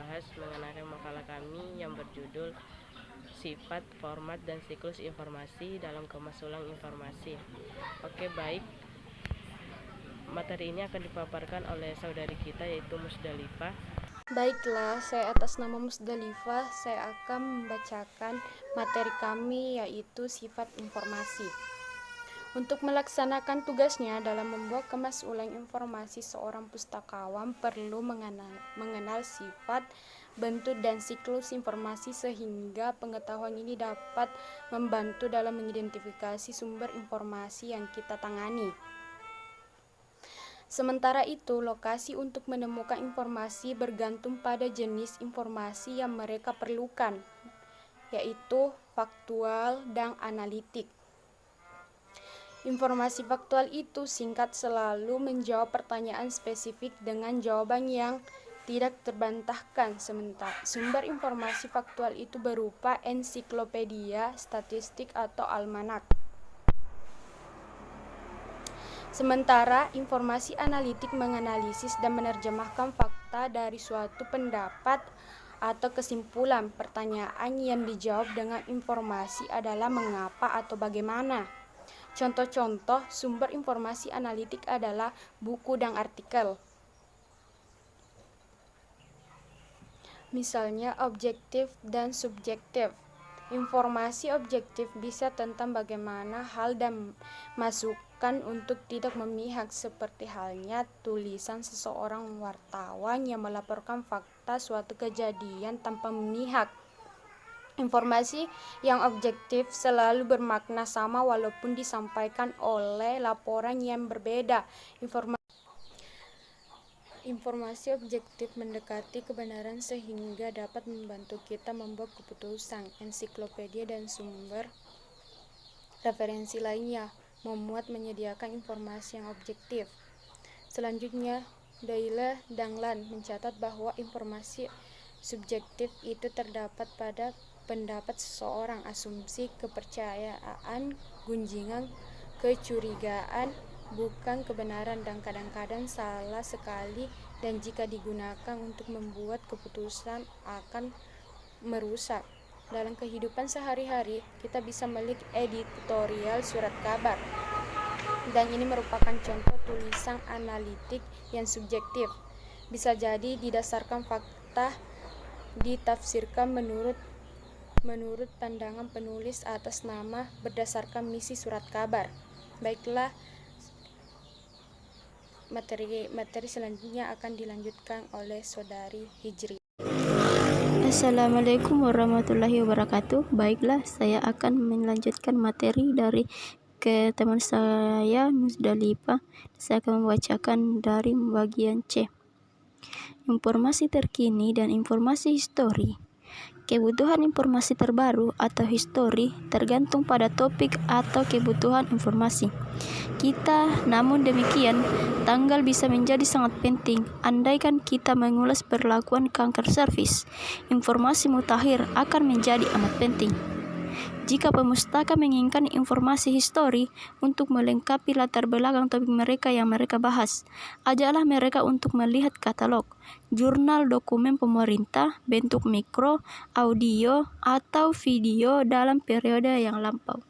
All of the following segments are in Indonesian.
membahas mengenai makalah kami yang berjudul Sifat, Format, dan Siklus Informasi dalam Kemas Ulang Informasi. Oke, baik. Materi ini akan dipaparkan oleh saudari kita yaitu Musdalifah. Baiklah, saya atas nama Musdalifah, saya akan membacakan materi kami yaitu sifat informasi. Untuk melaksanakan tugasnya dalam membuat kemas ulang informasi, seorang pustakawan perlu mengenal sifat, bentuk, dan siklus informasi sehingga pengetahuan ini dapat membantu dalam mengidentifikasi sumber informasi yang kita tangani. Sementara itu, lokasi untuk menemukan informasi bergantung pada jenis informasi yang mereka perlukan, yaitu faktual dan analitik. Informasi faktual itu singkat, selalu menjawab pertanyaan spesifik dengan jawaban yang tidak terbantahkan. Sementara sumber informasi faktual itu berupa ensiklopedia, statistik, atau almanak. Sementara informasi analitik menganalisis dan menerjemahkan fakta dari suatu pendapat atau kesimpulan. Pertanyaan yang dijawab dengan informasi adalah mengapa atau bagaimana. Contoh-contoh sumber informasi analitik adalah buku dan artikel. Misalnya objektif dan subjektif. Informasi objektif bisa tentang bagaimana hal dan masukan untuk tidak memihak, seperti halnya tulisan seseorang wartawan yang melaporkan fakta suatu kejadian tanpa memihak. Informasi yang objektif selalu bermakna sama walaupun disampaikan oleh laporan yang berbeda. Informasi objektif mendekati kebenaran sehingga dapat membantu kita membuat keputusan. Ensiklopedia dan sumber referensi lainnya menyediakan informasi yang objektif. Selanjutnya, Doyle dan Land mencatat bahwa informasi subjektif itu terdapat pada pendapat seseorang, asumsi, kepercayaan, gunjingan, kecurigaan, bukan kebenaran, dan kadang-kadang salah sekali, dan jika digunakan untuk membuat keputusan akan merusak. Dalam kehidupan sehari-hari, kita bisa melihat editorial surat kabar, dan ini merupakan contoh tulisan analitik yang subjektif. Bisa jadi didasarkan fakta, ditafsirkan menurut pandangan penulis atas nama berdasarkan misi surat kabar. Baiklah, materi selanjutnya akan dilanjutkan oleh saudari Hijri. Assalamualaikum warahmatullahi wabarakatuh. Baiklah, saya akan melanjutkan materi dari teman saya Musdalifah. Saya akan membacakan dari bagian C. Informasi terkini dan informasi histori. Kebutuhan informasi terbaru atau histori tergantung pada topik atau kebutuhan informasi kita. Namun demikian, tanggal bisa menjadi sangat penting. Andaikan kita mengulas perlakuan kanker serviks, informasi mutakhir akan menjadi amat penting. Jika pemustaka menginginkan informasi histori untuk melengkapi latar belakang topik mereka yang mereka bahas, ajaklah mereka untuk melihat katalog, jurnal, dokumen pemerintah, bentuk mikro, audio, atau video dalam periode yang lampau.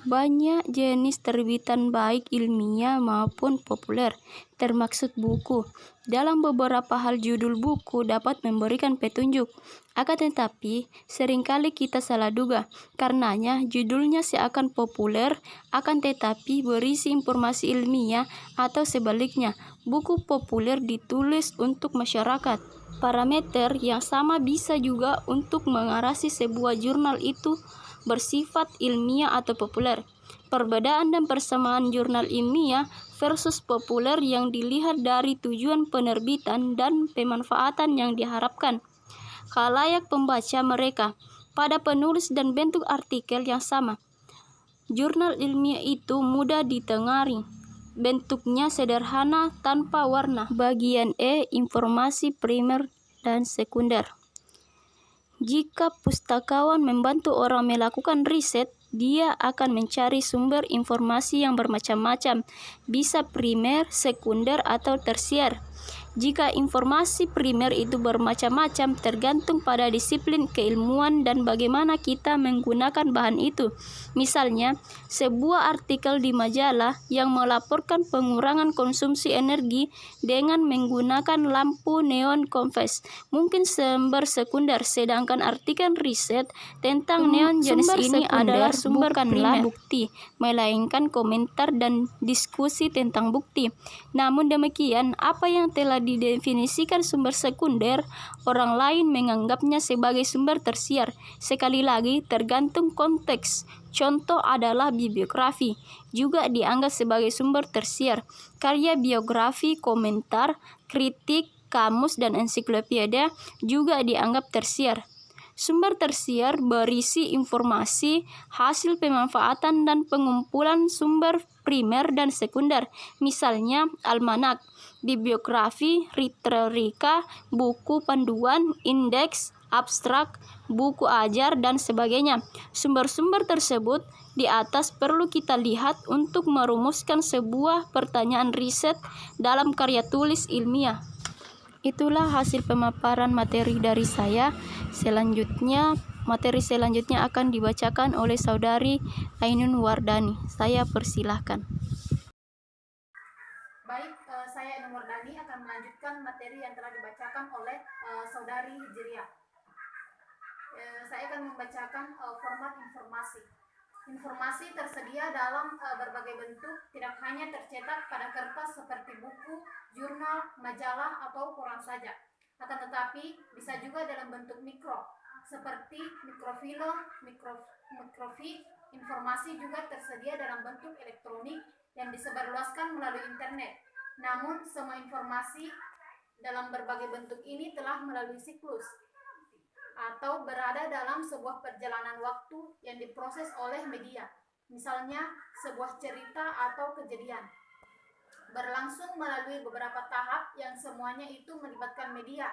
Banyak jenis terbitan baik ilmiah maupun populer, termaksud buku. Dalam beberapa hal judul buku dapat memberikan petunjuk. Akan tetapi, seringkali kita salah duga. Karenanya, judulnya seakan populer, akan tetapi berisi informasi ilmiah atau sebaliknya. Buku populer ditulis untuk masyarakat. Parameter yang sama bisa juga untuk mengarasi sebuah jurnal itu bersifat ilmiah atau populer. Perbedaan dan persamaan jurnal ilmiah versus populer yang dilihat dari tujuan penerbitan dan pemanfaatan yang diharapkan, khalayak pembaca mereka, pada penulis dan bentuk artikel yang sama. Jurnal ilmiah itu mudah ditengari. Bentuknya sederhana tanpa warna. Bagian E, informasi primer dan sekunder. Jika pustakawan membantu orang melakukan riset, dia akan mencari sumber informasi yang bermacam-macam, bisa primer, sekunder, atau tersier. Jika informasi primer itu bermacam-macam tergantung pada disiplin keilmuan dan bagaimana kita menggunakan bahan itu. Misalnya, sebuah artikel di majalah yang melaporkan pengurangan konsumsi energi dengan menggunakan lampu neon konveks mungkin sumber sekunder, sedangkan artikel riset tentang neon jenis ini adalah sumber bukanlah bukti, melainkan komentar dan diskusi tentang bukti. Namun demikian, apa yang telah didefinisikan sumber sekunder, orang lain menganggapnya sebagai sumber tersier. Sekali lagi, tergantung konteks. Contoh adalah bibliografi, juga dianggap sebagai sumber tersier. Karya biografi, komentar, kritik, kamus, dan ensiklopedia juga dianggap tersier. Sumber tersier berisi informasi, hasil pemanfaatan dan pengumpulan sumber primer dan sekunder, misalnya almanak, bibliografi, retorika, buku panduan, indeks, abstrak, buku ajar, dan sebagainya. Sumber-sumber tersebut di atas perlu kita lihat untuk merumuskan sebuah pertanyaan riset dalam karya tulis ilmiah. Itulah hasil pemaparan materi dari saya. Materi selanjutnya akan dibacakan oleh Saudari Ainun Wardani. Saya persilahkan. Baik, saya Ainun Wardani akan melanjutkan materi yang telah dibacakan oleh Saudari Hijriah. Saya akan membacakan format informasi. Informasi tersedia dalam berbagai bentuk, tidak hanya tercetak pada kertas seperti buku, jurnal, majalah, atau koran saja. Akan tetapi, bisa juga dalam bentuk mikro, seperti mikrofilm, mikrofik. Informasi juga tersedia dalam bentuk elektronik yang disebarluaskan melalui internet. Namun, semua informasi dalam berbagai bentuk ini telah melalui siklus atau berada dalam sebuah perjalanan waktu yang diproses oleh media, misalnya sebuah cerita atau kejadian, berlangsung melalui beberapa tahap yang semuanya itu melibatkan media.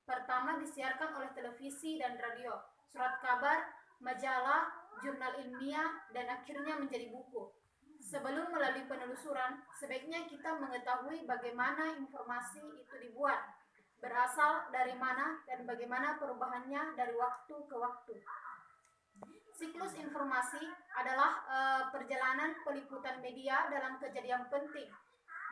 Pertama disiarkan oleh televisi dan radio, surat kabar, majalah, jurnal ilmiah, dan akhirnya menjadi buku. Sebelum melalui penelusuran, sebaiknya kita mengetahui bagaimana informasi itu dibuat, berasal dari mana, dan bagaimana perubahannya dari waktu ke waktu. Siklus informasi adalah perjalanan peliputan media dalam kejadian penting.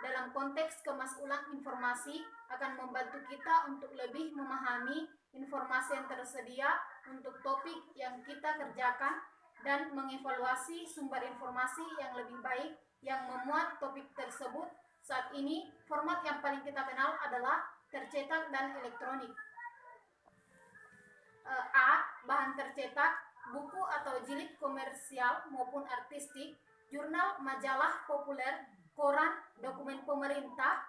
Dalam konteks kemas ulang informasi akan membantu kita untuk lebih memahami informasi yang tersedia untuk topik yang kita kerjakan dan mengevaluasi sumber informasi yang lebih baik yang memuat topik tersebut. Saat ini, format yang paling kita kenal adalah tercetak dan elektronik. A. Bahan tercetak, buku atau jilid komersial maupun artistik, jurnal, majalah populer, koran, dokumen pemerintah,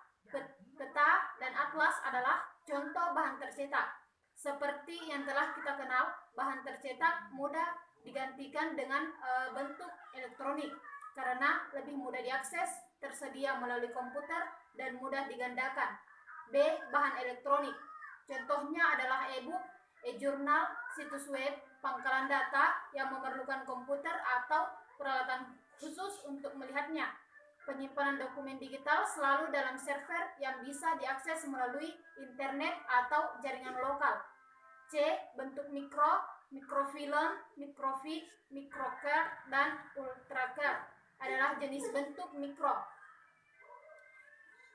peta, dan atlas adalah contoh bahan tercetak. Seperti yang telah kita kenal, bahan tercetak mudah digantikan dengan bentuk elektronik karena lebih mudah diakses, tersedia melalui komputer, dan mudah digandakan. B. Bahan elektronik. Contohnya adalah e-book, e-jurnal, situs web, pangkalan data yang memerlukan komputer atau peralatan khusus untuk melihatnya. Penyimpanan dokumen digital selalu dalam server yang bisa diakses melalui internet atau jaringan lokal. C. Bentuk mikro, mikrofilm, mikrofik, microcard, dan ultracard adalah jenis bentuk mikro.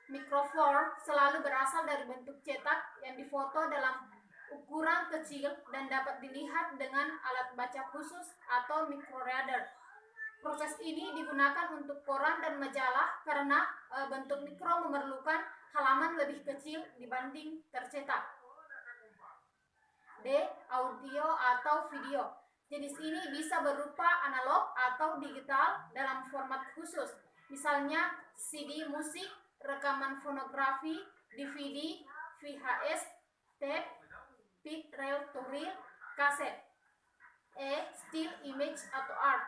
Microform selalu berasal dari bentuk cetak yang difoto dalam ukuran kecil dan dapat dilihat dengan alat baca khusus atau microreader. Proses ini digunakan untuk koran dan majalah karena bentuk mikro memerlukan halaman lebih kecil dibanding tercetak. D. Audio atau video. Jenis ini bisa berupa analog atau digital dalam format khusus, misalnya CD musik, rekaman fonografi, DVD, VHS, tape, bit reel to reel, kaset. E. Still image atau art.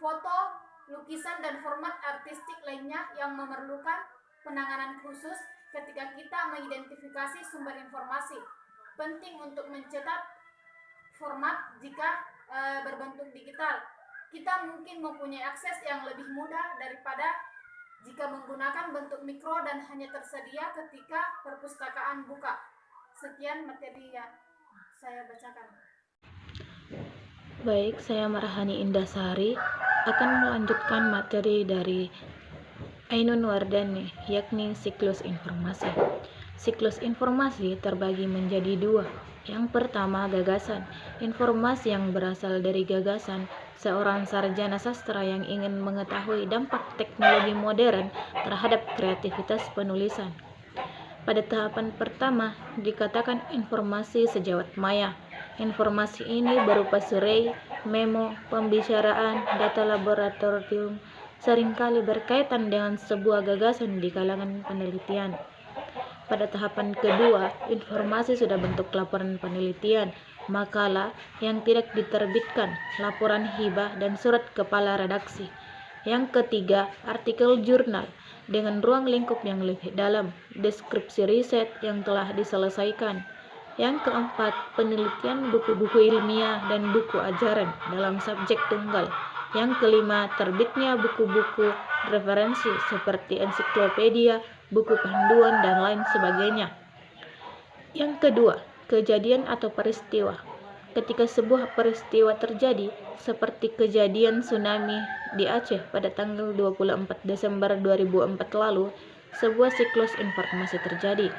Foto, lukisan, dan format artistik lainnya yang memerlukan penanganan khusus ketika kita mengidentifikasi sumber informasi. Penting untuk mencetak format jika berbentuk digital. Kita mungkin mempunyai akses yang lebih mudah daripada jika menggunakan bentuk mikro dan hanya tersedia ketika perpustakaan buka. Sekian materi yang saya bacakan. Baik, saya Marhani Indasari akan melanjutkan materi dari Ainun Wardani, yakni siklus informasi. Siklus informasi terbagi menjadi dua. Yang pertama, gagasan. Informasi yang berasal dari gagasan seorang sarjana sastra yang ingin mengetahui dampak teknologi modern terhadap kreativitas penulisan. Pada tahapan pertama, dikatakan informasi sejawat maya. Informasi ini berupa survei, memo, pembicaraan, data laboratorium, seringkali berkaitan dengan sebuah gagasan di kalangan penelitian. Pada tahapan kedua, informasi sudah bentuk laporan penelitian, makalah yang tidak diterbitkan, laporan hibah, dan surat kepala redaksi. Yang ketiga, artikel jurnal dengan ruang lingkup yang lebih dalam, deskripsi riset yang telah diselesaikan. Yang keempat, penelitian buku-buku ilmiah dan buku ajaran dalam subjek tunggal. Yang kelima, terbitnya buku-buku referensi seperti ensiklopedia, buku panduan, dan lain sebagainya. Yang kedua, kejadian atau peristiwa. Ketika sebuah peristiwa terjadi, seperti kejadian tsunami di Aceh pada tanggal 24 Desember 2004 lalu, sebuah siklus informasi terjadi.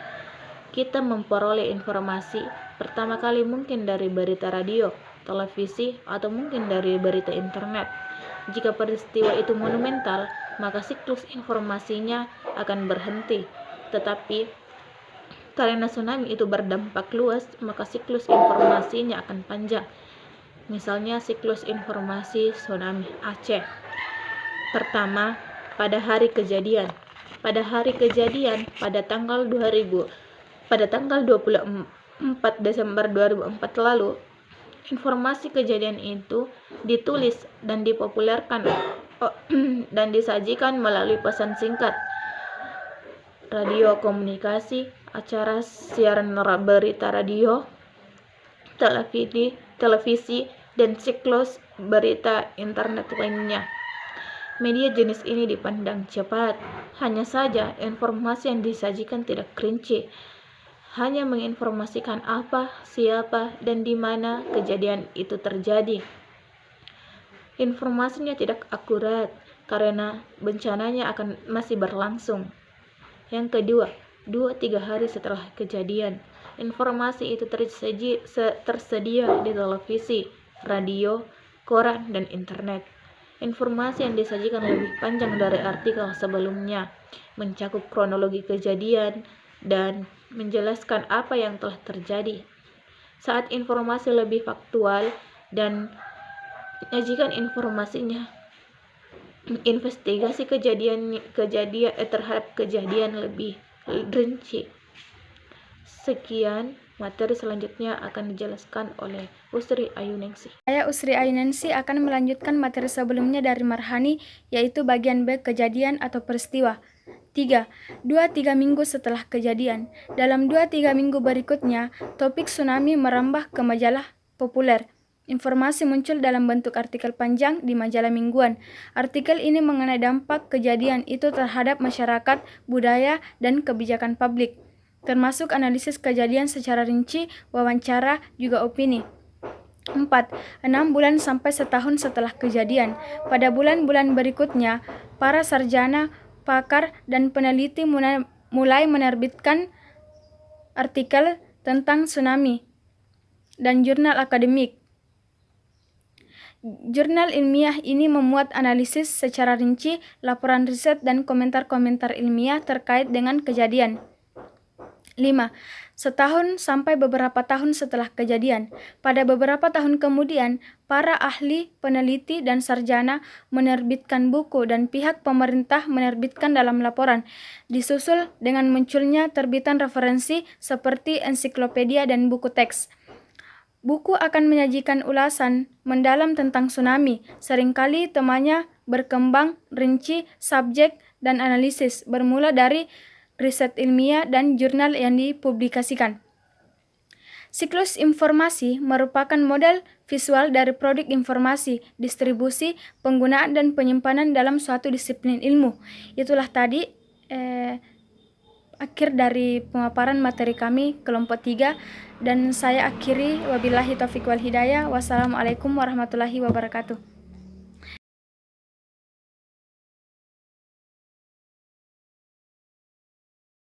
Kita memperoleh informasi pertama kali mungkin dari berita radio, televisi, atau mungkin dari berita internet. Jika peristiwa itu monumental, maka siklus informasinya akan berhenti. Tetapi karena tsunami itu berdampak luas, maka siklus informasinya akan panjang. Misalnya siklus informasi tsunami Aceh. Pertama, pada hari kejadian. Pada hari kejadian pada tanggal 24 Desember 2004 lalu, informasi kejadian itu ditulis dan dipopulerkan dan disajikan melalui pesan singkat, radio komunikasi, acara siaran berita radio, televisi, dan siklus berita internet lainnya. Media jenis ini dipandang cepat. Hanya saja informasi yang disajikan tidak rinci, hanya menginformasikan apa, siapa, dan di mana kejadian itu terjadi. Informasinya tidak akurat karena bencananya akan masih berlangsung. Yang kedua, 2-3 hari setelah kejadian, informasi itu tersedia di televisi, radio, koran, dan internet. Informasi yang disajikan lebih panjang dari artikel sebelumnya, mencakup kronologi kejadian, dan menjelaskan apa yang telah terjadi. Saat informasi lebih faktual dan menyajikan informasinya, investigasi kejadian terhadap kejadian lebih rinci. Sekian, materi selanjutnya akan dijelaskan oleh Usri Ayuningsi. Saya Usri Ayuningsi akan melanjutkan materi sebelumnya dari Marhani, yaitu bagian B, kejadian atau peristiwa. 3. 2-3 minggu setelah kejadian. Dalam 2-3 minggu berikutnya, topik tsunami merambah ke majalah populer. Informasi muncul dalam bentuk artikel panjang di majalah mingguan. Artikel ini mengenai dampak kejadian itu terhadap masyarakat, budaya, dan kebijakan publik, termasuk analisis kejadian secara rinci, wawancara, juga opini. 4. 6 bulan sampai setahun setelah kejadian. Pada bulan-bulan berikutnya, para sarjana, pakar, dan peneliti mulai menerbitkan artikel tentang tsunami dan jurnal akademik. Jurnal ilmiah ini memuat analisis secara rinci, laporan riset, dan komentar-komentar ilmiah terkait dengan kejadian. 5. Setahun sampai beberapa tahun setelah kejadian. Pada beberapa tahun kemudian, para ahli, peneliti, dan sarjana menerbitkan buku dan pihak pemerintah menerbitkan dalam laporan, disusul dengan munculnya terbitan referensi seperti ensiklopedia dan buku teks. Buku akan menyajikan ulasan mendalam tentang tsunami, seringkali temanya berkembang, rinci, subjek, dan analisis, bermula dari riset ilmiah dan jurnal yang dipublikasikan. Siklus informasi merupakan model visual dari produk informasi, distribusi, penggunaan, dan penyimpanan dalam suatu disiplin ilmu. Itulah tadi akhir dari pemaparan materi kami kelompok 3, dan saya akhiri wabillahi taufiq wal hidayah. Wassalamualaikum warahmatullahi wabarakatuh.